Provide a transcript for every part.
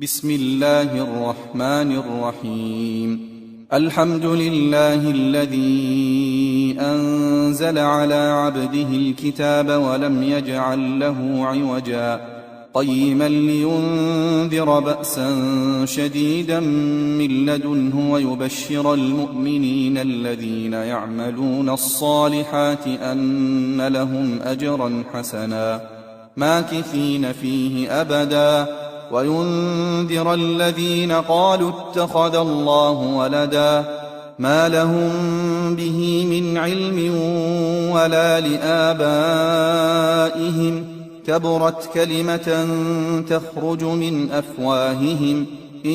بسم الله الرحمن الرحيم. الحمد لله الذي أنزل على عبده الكتاب ولم يجعل له عوجا قيما لينذر بأسا شديدا من لدنه ويبشر المؤمنين الذين يعملون الصالحات أن لهم أجرا حسنا ماكثين فيه أبدا وينذر الذين قالوا اتخذ الله ولدا ما لهم به من علم ولا لآبائهم كبرت كلمة تخرج من أفواههم إن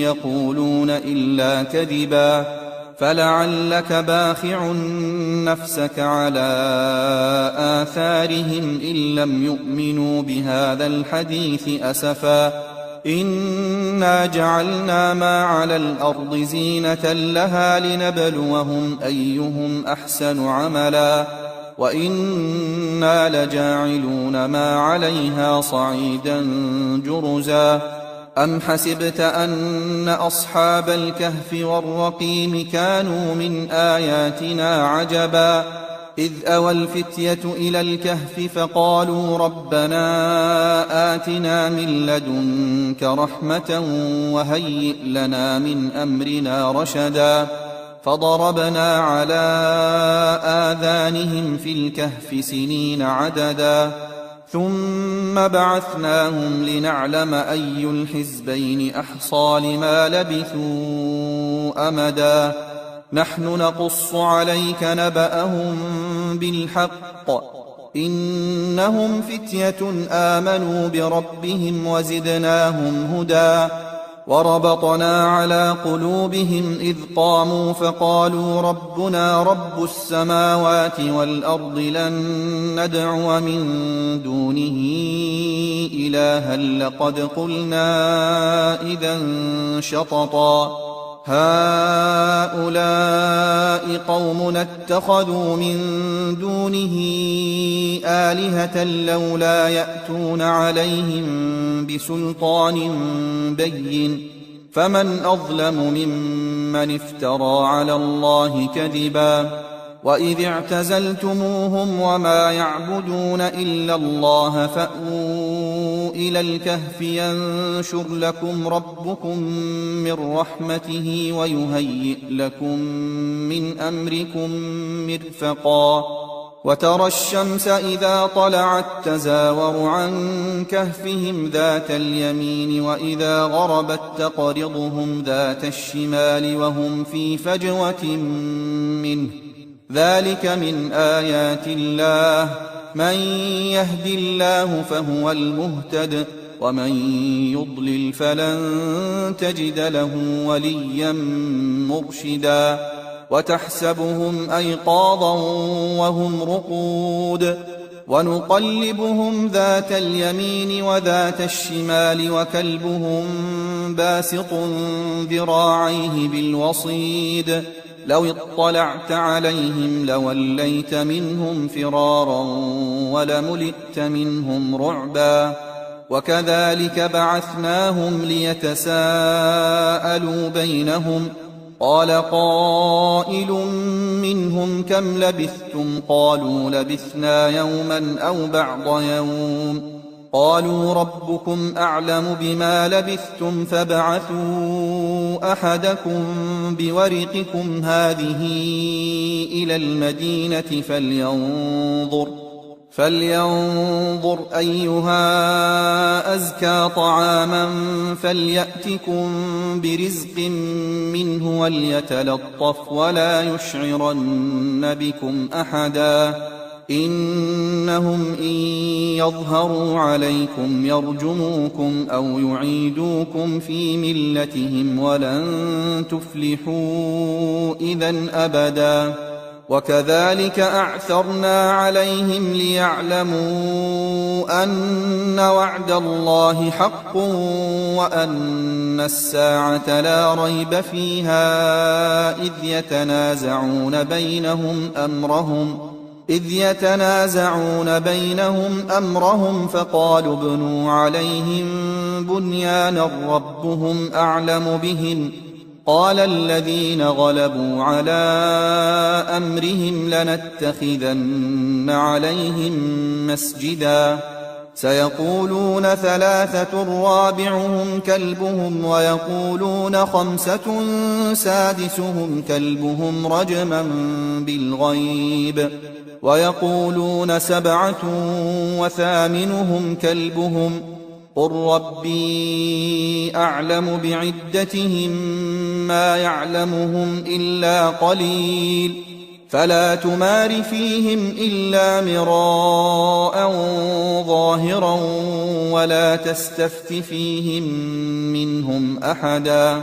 يقولون إلا كذبا فلعلك باخع نفسك على آثارهم إن لم يؤمنوا بهذا الحديث أسفا إنا جعلنا ما على الأرض زينة لها لنبلوهم أيهم أحسن عملا وإنا لجاعلون ما عليها صعيدا جرزا أم حسبت أن أصحاب الكهف والرقيم كانوا من آياتنا عجبا إذ أوى الفتية إلى الكهف فقالوا ربنا آتنا من لدنك رحمة وهيئ لنا من أمرنا رشدا فضربنا على آذانهم في الكهف سنين عددا ثم بعثناهم لنعلم أي الحزبين أحصى لما لبثوا أمدا نحن نقص عليك نبأهم بالحق إنهم فتية آمنوا بربهم وزدناهم هدى وربطنا على قلوبهم إذ قاموا فقالوا ربنا رب السماوات والأرض لن ندعو من دونه إلها لقد قلنا إذا شططا هؤلاء قومنا اتخذوا من دونه آلهة لولا يأتون عليهم بسلطان بين فمن أظلم ممن افترى على الله كذبا وإذ اعتزلتموهم وما يعبدون إلا الله فأووا إلى الكهف ينشر لكم ربكم من رحمته ويهيئ لكم من أمركم مرفقا وترى الشمس إذا طلعت تزاور عن كهفهم ذات اليمين وإذا غربت تقرضهم ذات الشمال وهم في فجوة منه ذلك من آيات الله من يهد الله فهو المهتد ومن يضلل فلن تجد له وليا مرشدا وتحسبهم أيقاظا وهم رقود ونقلبهم ذات اليمين وذات الشمال وكلبهم باسط ذراعيه بالوصيد لو اطلعت عليهم لوليت منهم فرارا ولملئت منهم رعبا وكذلك بعثناهم ليتساءلوا بينهم قال قائل منهم كم لبثتم قالوا لبثنا يوما أو بعض يوم قالوا ربكم أعلم بما لبثتم فابعثوا أحدكم بورقكم هذه إلى المدينة فلينظر أيها أزكى طعاما فليأتكم برزق منه وليتلطف ولا يشعرن بكم أحدا إنهم إن يظهروا عليكم يرجموكم أو يعيدوكم في ملتهم ولن تفلحوا إذن أبدا وكذلك أعثرنا عليهم ليعلموا أن وعد الله حق وأن الساعة لا ريب فيها إذ يتنازعون بينهم أمرهم فقالوا ابنوا عليهم بنيانا ربهم أعلم بهم قال الذين غلبوا على أمرهم لنتخذن عليهم مسجدا سيقولون ثلاثة رابعهم كلبهم ويقولون خمسة سادسهم كلبهم رجما بالغيب ويقولون سبعة وثامنهم كلبهم قل ربي أعلم بعدتهم ما يعلمهم إلا قليل فلا تمار فيهم إلا مراء ظاهرا ولا تستفت فيهم منهم أحدا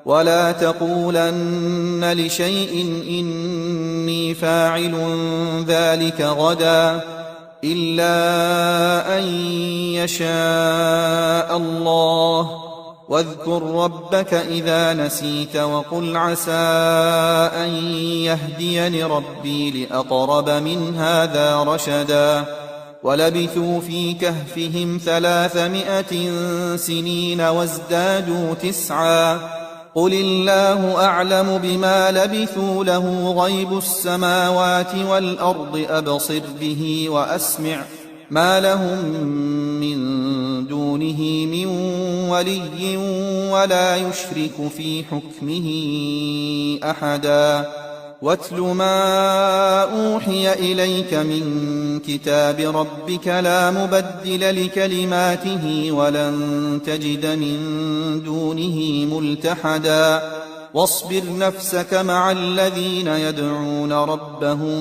ولا تقولن لشيء إني فاعل ذلك غدا إلا أن يشاء الله واذكر ربك إذا نسيت وقل عسى أن يهديني ربي لأقرب من هذا رشدا ولبثوا في كهفهم 300 سنين وازدادوا 9 قل الله أعلم بما لبثوا له غيب السماوات والأرض أبصر به وأسمع ما لهم من دونه من ولي ولا يشرك في حكمه أحدا واتل ما أوحي إليك من كتاب ربك لا مبدل لكلماته ولن تجد من دونه ملتحدا واصبر نفسك مع الذين يدعون ربهم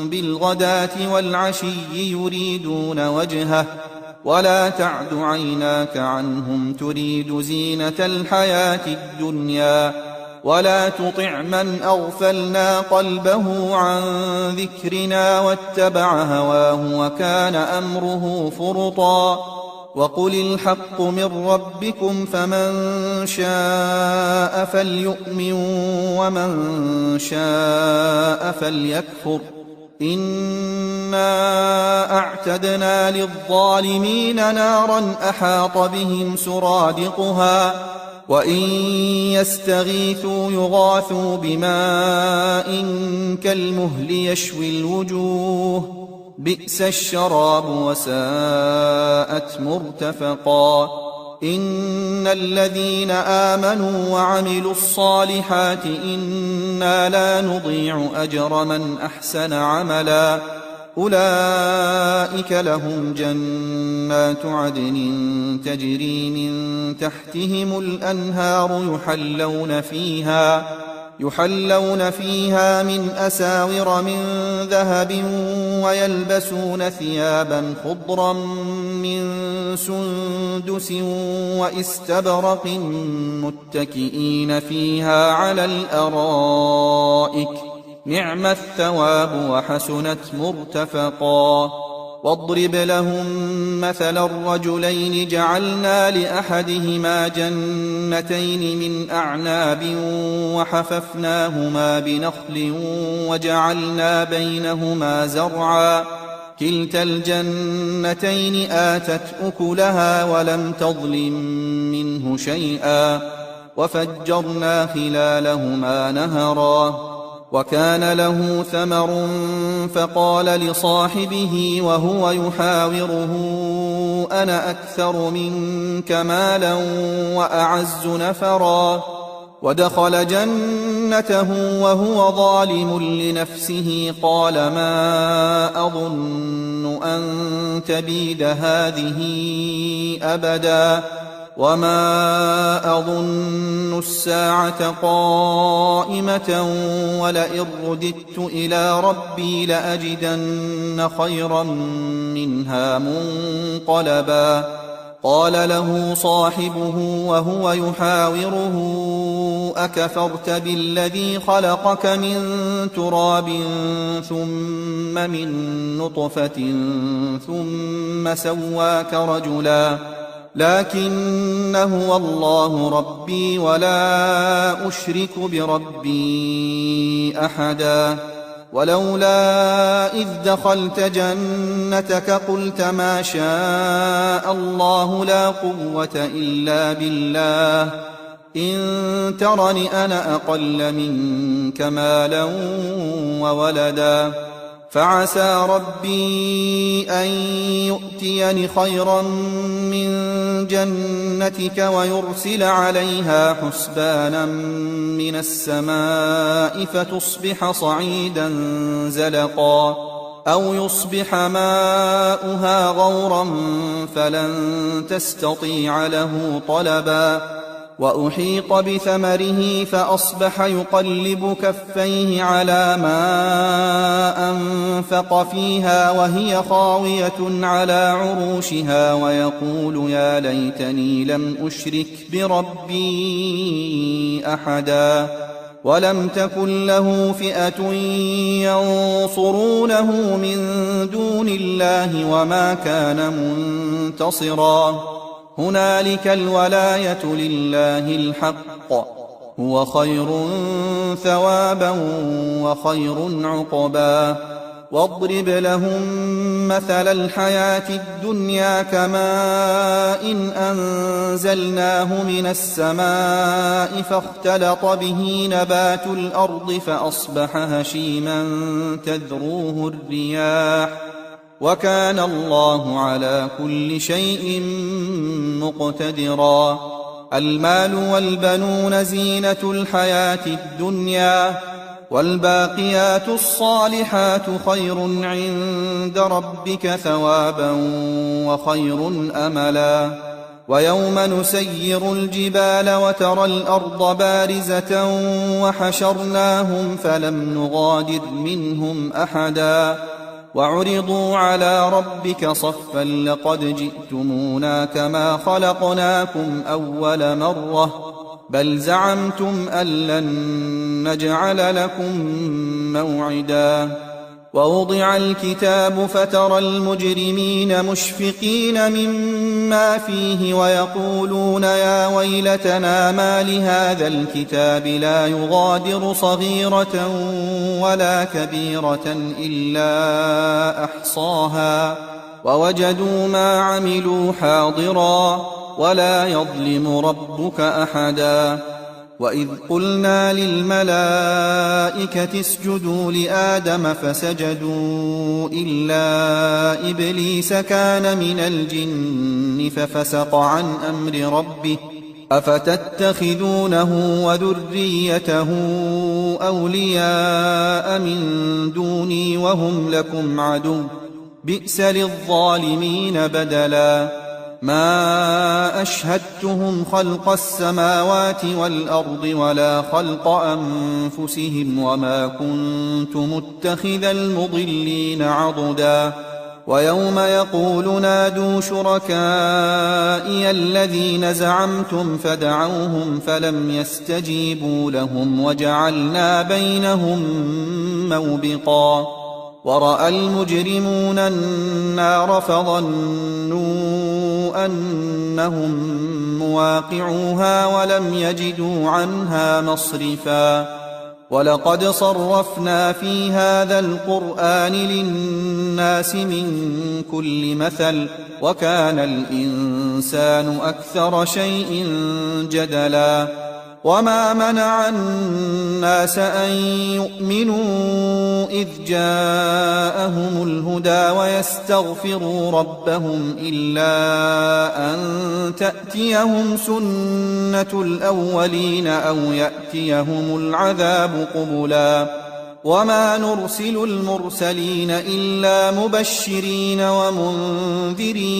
بالغداة والعشي يريدون وجهه ولا تعد عيناك عنهم تريد زينة الحياة الدنيا ولا تطع من أغفلنا قلبه عن ذكرنا واتبع هواه وكان أمره فرطا وقل الحق من ربكم فمن شاء فليؤمن ومن شاء فليكفر إنا أعتدنا للظالمين نارا أحاط بهم سرادقها وإن يستغيثوا يغاثوا بماء كالمهل يشوي الوجوه بئس الشراب وساءت مرتفقا إن الذين آمنوا وعملوا الصالحات إنا لا نضيع أجر من أحسن عملا أولئك لهم جنات عدن تجري من تحتهم الأنهار يحلون فيها من أساور من ذهب ويلبسون ثيابا خضرا من سندس واستبرق متكئين فيها على الأرائك نعم الثواب وحسنت مرتفقا واضرب لهم مثل الرجلين جعلنا لأحدهما جنتين من أعناب وحففناهما بنخل وجعلنا بينهما زرعا كلتا الجنتين آتت أكلها ولم تظلم منه شيئا وفجرنا خلالهما نهرا وكان له ثمر فقال لصاحبه وهو يحاوره أنا أكثر منك مالا وأعز نفرا ودخل جنته وهو ظالم لنفسه قال ما أظن أن تبيد هذه أبدا وما أظن الساعة قائمة ولئن رددت إلى ربي لأجدن خيرا منها منقلبا قال له صاحبه وهو يحاوره أكفرت بالذي خلقك من تراب ثم من نطفة ثم سواك رجلا لكن هو الله ربي ولا أشرك بربي أحدا ولولا إذ دخلت جنتك قلت ما شاء الله لا قوة إلا بالله إن ترني أنا أقل منك مالا وولدا فعسى ربي أن يؤتيني خيرا من جنتك ويرسل عليها حسبانا من السماء فتصبح صعيدا زلقا أو يصبح ماؤها غورا فلن تستطيع له طلبا وأحيط بثمره فأصبح يقلب كفيه على ما أنفق فيها وهي خاوية على عروشها ويقول يا ليتني لم أشرك بربي أحدا ولم تكن له فئة ينصرونه من دون الله وما كان منتصرا هنالك الولاية لله الحق هو خير ثوابا وخير عقبا واضرب لهم مثل الحياة الدنيا كماء إن أنزلناه من السماء فاختلط به نبات الأرض فأصبح هشيما تذروه الرياح وكان الله على كل شيء مقتدرا المال والبنون زينة الحياة الدنيا والباقيات الصالحات خير عند ربك ثوابا وخير أملا ويوم نسير الجبال وترى الأرض بارزة وحشرناهم فلم نغادر منهم أحدا وعرضوا على ربك صفا لقد جئتمونا كما خلقناكم أول مرة بل زعمتم أن لن نجعل لكم موعدا ووضع الكتاب فترى المجرمين مشفقين مما فيه ويقولون يا ويلتنا ما لهذا الكتاب لا يغادر صغيرة ولا كبيرة إلا أحصاها ووجدوا ما عملوا حاضرا ولا يظلم ربك أحدا وإذ قلنا للملائكة اسجدوا لآدم فسجدوا إلا إبليس كان من الجن ففسق عن أمر ربه أفتتخذونه وذريته أولياء من دوني وهم لكم عدو بئس للظالمين بدلا ما أشهدتهم خلق السماوات والأرض ولا خلق أنفسهم وما كنت متخذ المضلين عضدا ويوم يقول نادوا شركائي الذين زعمتم فدعوهم فلم يستجيبوا لهم وجعلنا بينهم موبقا ورأى المجرمون النار فظنوا أنهم مواقعوها ولم يجدوا عنها مصرفا ولقد صرفنا في هذا القرآن للناس من كل مثل وكان الإنسان أكثر شيء جدلا وما منع الناس أن يؤمنوا إذ جاءهم الهدى ويستغفروا ربهم إلا أن تأتيهم سنة الأولين أو يأتيهم العذاب قبلا وما نرسل المرسلين إلا مبشرين ومنذرين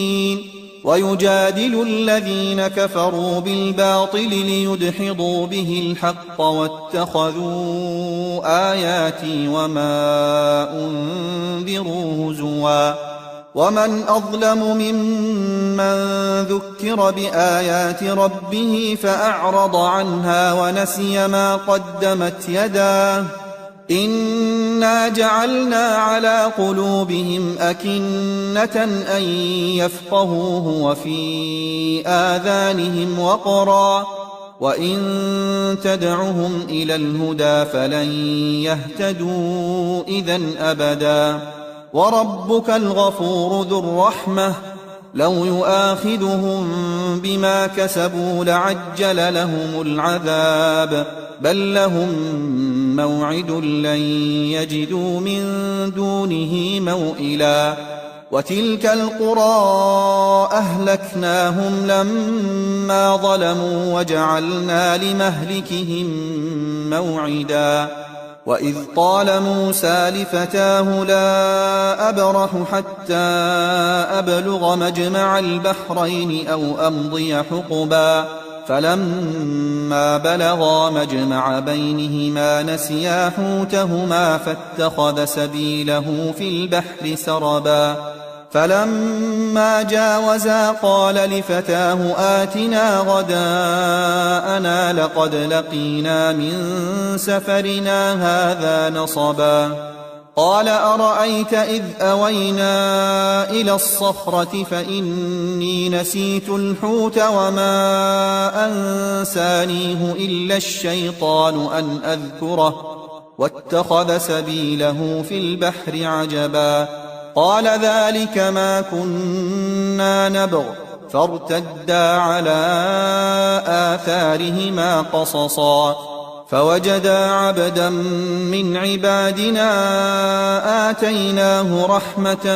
ويجادل الذين كفروا بالباطل ليدحضوا به الحق واتخذوا آياتي وما أنذروا هزوا ومن أظلم ممن ذكر بآيات ربه فأعرض عنها ونسي ما قدمت يداه إنا جعلنا على قلوبهم أكنة أن يفقهوه وفي آذانهم وقرا وإن تدعهم إلى الهدى فلن يهتدوا إذن أبدا. وربك الغفور ذو الرحمة لو يؤاخذهم بما كسبوا لعجل لهم العذاب بل لهم موعد لن يجدوا من دونه موئلا. وتلك القرى أهلكناهم لما ظلموا وجعلنا لمهلكهم موعدا. وإذ قال موسى لفتاه لا أبرح حتى أبلغ مجمع البحرين أو أمضي حقبا فلما بلغا مجمع بينهما نسيا حوتهما فاتخذ سبيله في البحر سربا. فلما جاوزا قال لفتاه آتنا غداءنا لقد لقينا من سفرنا هذا نصبا. قال أرأيت إذ أوينا إلى الصخرة فإني نسيت الحوت وما أنسانيه إلا الشيطان أن أذكره واتخذ سبيله في البحر عجبا. قال ذلك ما كنا نبغ فارتدا على آثارهما قصصا. فوجدا عبدا من عبادنا آتيناه رحمة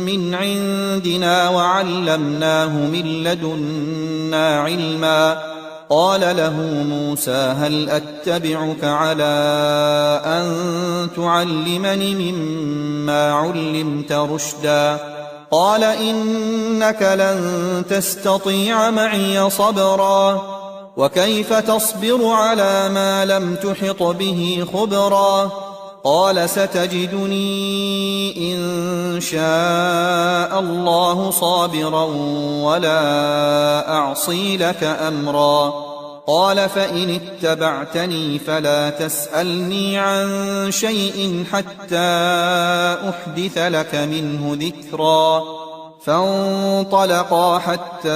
من عندنا وعلمناه من لدنا علما. قال له موسى هل أتبعك على أن تعلمني مما علمت رشدا. قال إنك لن تستطيع معي صبرا وكيف تصبر على ما لم تحط به خبرا. قال ستجدني إن شاء الله صابرا ولا أعصي لك أمرا. قال فإن اتبعتني فلا تسألني عن شيء حتى أحدث لك منه ذكرا. فانطلقا حتى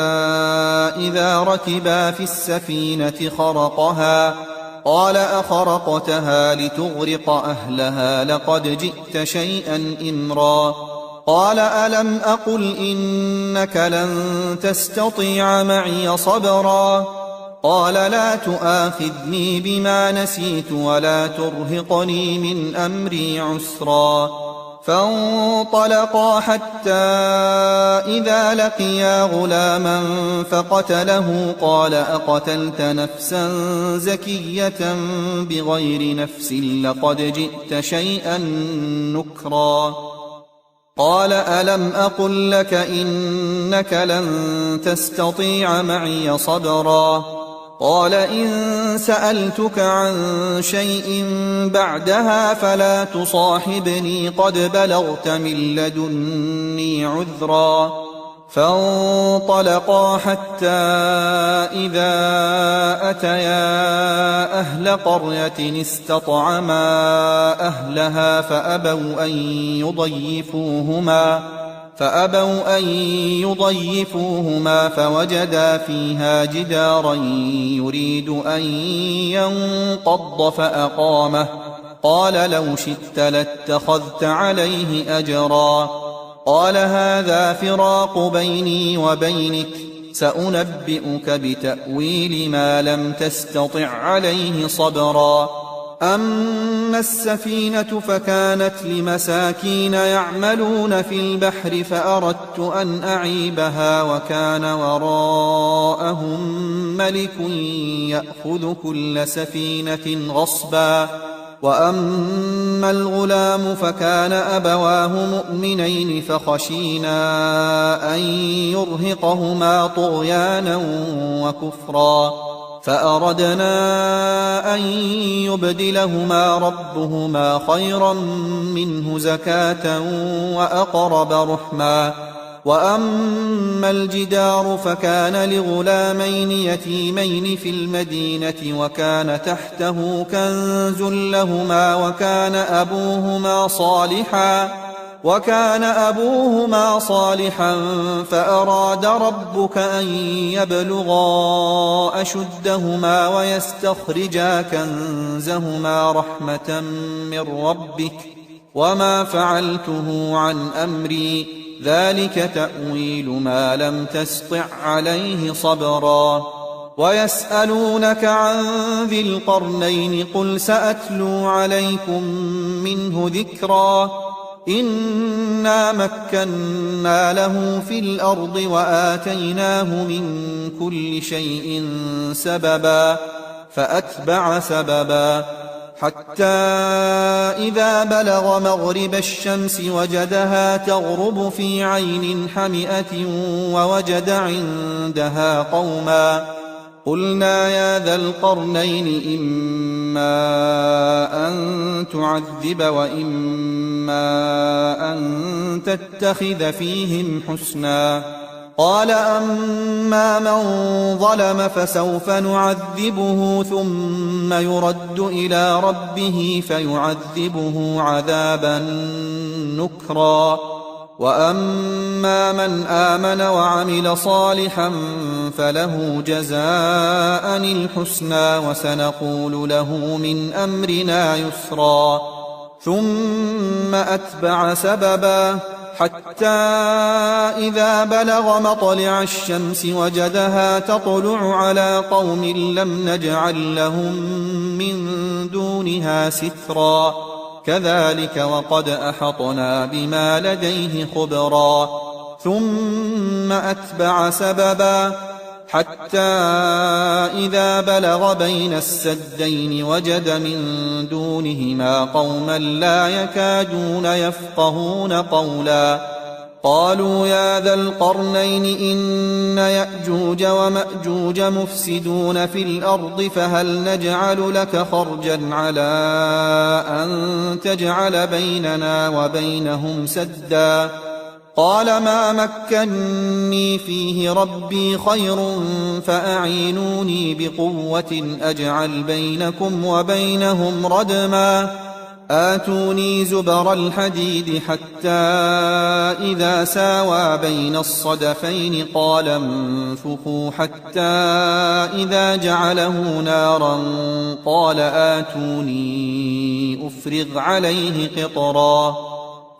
إذا ركبا في السفينة خرقها قال أخرقتها لتغرق أهلها لقد جئت شيئا إمرا. قال ألم أقل إنك لن تستطيع معي صبرا. قال لا تؤاخذني بما نسيت ولا ترهقني من أمري عسرا. فانطلقا حتى إذا لقيا غلاما فقتله قال أقتلت نفسا زكية بغير نفس لقد جئت شيئا نكرا. قال ألم أقل لك إنك لن تستطيع معي صبرا. قال إن سألتك عن شيء بعدها فلا تصاحبني قد بلغت من لدني عذرا. فانطلقا حتى إذا أتيا أهل قرية استطعما أهلها فأبوا أن يضيفوهما فوجدا فيها جدارا يريد أن ينقض فأقامه. قال لو شئت لاتخذت عليه أجرا. قال هذا فراق بيني وبينك سأنبئك بتأويل ما لم تستطع عليه صبرا. أما السفينة فكانت لمساكين يعملون في البحر فأردت أن أعيبها وكان وراءهم ملك يأخذ كل سفينة غصبا. وأما الغلام فكان أبواه مؤمنين فخشينا أن يرهقهما طغيانا وكفرا. فأردنا أن يبدلهما ربهما خيرا منه زكاة وأقرب رحما. وأما الجدار فكان لغلامين يتيمين في المدينة وكان تحته كنز لهما وكان أبوهما صالحا وكان أبوهما صالحا فأراد ربك أن يبلغا أشدهما ويستخرجا كنزهما رحمة من ربك وما فعلته عن أمري ذلك تأويل ما لم تسطع عليه صبرا ويسألونك عن ذي القرنين قل سأتلو عليكم منه ذكرا إنا مكنا له في الأرض وآتيناه من كل شيء سببا فأتبع سببا حتى إذا بلغ مغرب الشمس وجدها تغرب في عين حمئة ووجد عندها قوما قلنا يا ذا القرنين إما أن تعذب وإما أن تتخذ فيهم حسنا قال أما من ظلم فسوف نعذبه ثم يرد إلى ربه فيعذبه عذابا نكرا وأما من آمن وعمل صالحا فله جزاء الحسنى وسنقول له من أمرنا يسرا ثم أتبع سببا حتى إذا بلغ مطلع الشمس وجدها تطلع على قوم لم نجعل لهم من دونها سترا كذلك وقد أحطنا بما لديه خبرا ثم أتبع سببا حتى إذا بلغ بين السدين وجد من دونهما قوما لا يكادون يفقهون قولا قالوا يا ذا القرنين إن يأجوج ومأجوج مفسدون في الأرض فهل نجعل لك خرجا على أن تجعل بيننا وبينهم سدا قال ما مكني فيه ربي خير فأعينوني بقوة أجعل بينكم وبينهم ردما آتوني زبر الحديد حتى إذا ساوى بين الصدفين قال انفخوا حتى إذا جعله نارا قال آتوني أفرغ عليه قطرا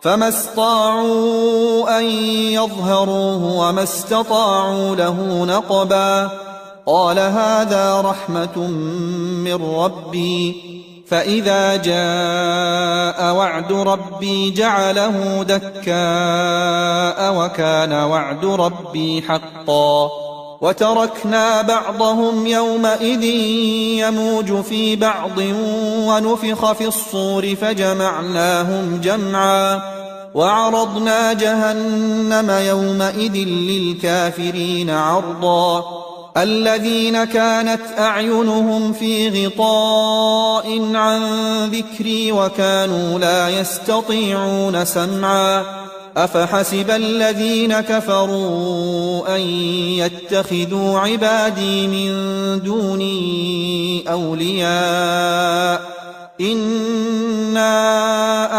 فما استطاعوا أن يظهروه وما استطاعوا له نقبا قال هذا رحمة من ربي فإذا جاء وعد ربي جعله دكاء وكان وعد ربي حقا وتركنا بعضهم يومئذ يموج في بعض ونفخ في الصور فجمعناهم جمعا وعرضنا جهنم يومئذ للكافرين عرضا الذين كانت أعينهم في غطاء عن ذكري وكانوا لا يستطيعون سمعا أفحسب الذين كفروا أن يتخذوا عبادي من دوني أولياء إنا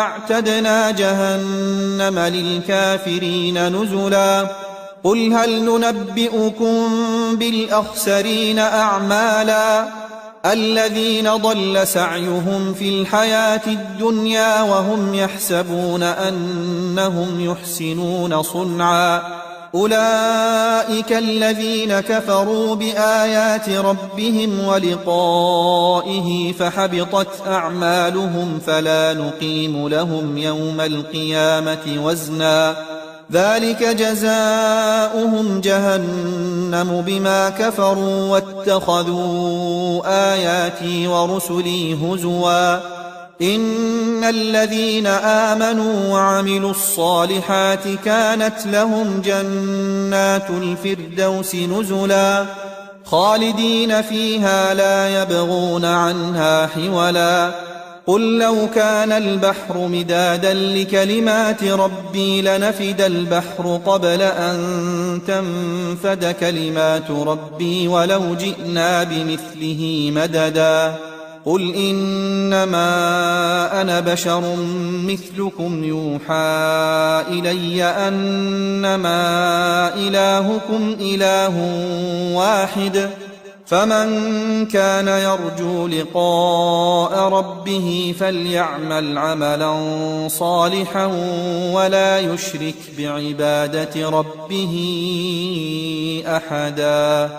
أعتدنا جهنم للكافرين نزلا قل هل ننبئكم بالأخسرين أعمالا الذين ضل سعيهم في الحياة الدنيا وهم يحسبون أنهم يحسنون صنعا أولئك الذين كفروا بآيات ربهم ولقائه فحبطت أعمالهم فلا نقيم لهم يوم القيامة وزنا ذلك جزاؤهم جهنم بما كفروا واتخذوا آياتي ورسلي هزوا إن الذين آمنوا وعملوا الصالحات كانت لهم جنات الفردوس نزلا خالدين فيها لا يبغون عنها حولا قل لو كان البحر مدادا لكلمات ربي لنفد البحر قبل أن تنفد كلمات ربي ولو جئنا بمثله مددا قل إنما أنا بشر مثلكم يوحى إلي أنما إلهكم إله واحد فمن كان يرجو لقاء ربه فليعمل عملا صالحا ولا يشرك بعبادة ربه أحدا.